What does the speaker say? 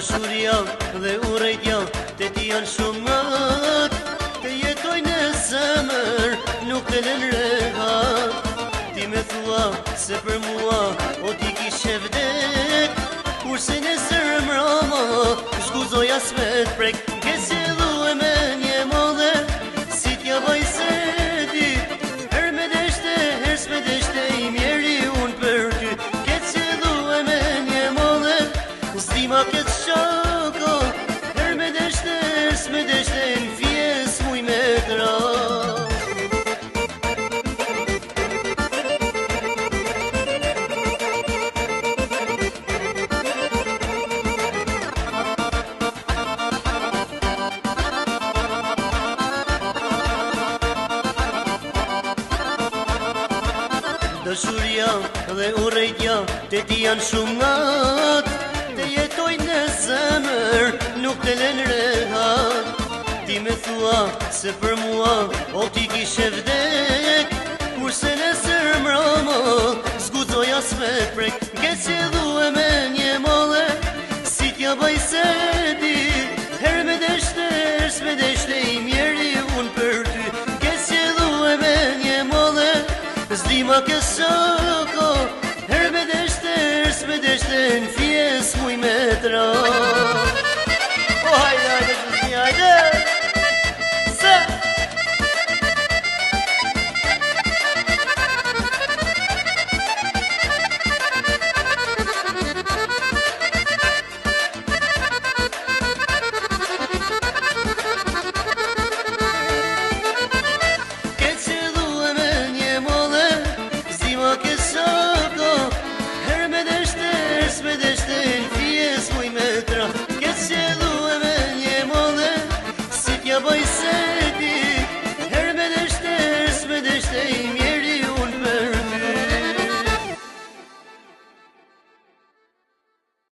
Dashuria dhe urrejtja te ti janë shumë ngat, te jetoj në zemër nuk të lën rehat. Ti me thua se për mua o ti kishe vdek, kurse nesër mrama zguzoja s'met prek. Ke sillu e me një modhe si t'ja baj seti, her me deshte, her s'me deshte i mjeri unë për ty. Ke sillu e me një modhe s'dima këtë shoko, her me deshte, her s'me deshte në fjes muj me tra. Dashuria dhe urrejtja te ti janë shumë ngat, te jetoj në zemër nuk të lën rehat. Ti me thua se për mua o ti kishe vdek, kurse nesër mrama zguzoja s'met prek. Ke sillu e me një modhe si t'ja baj seti, her me deshte, her s'me deshte i mjeri unë për ty. Ke sillu e me një modhe s'dima ke shoko, her me deshte, her s'me deshte në fjes muj me tra.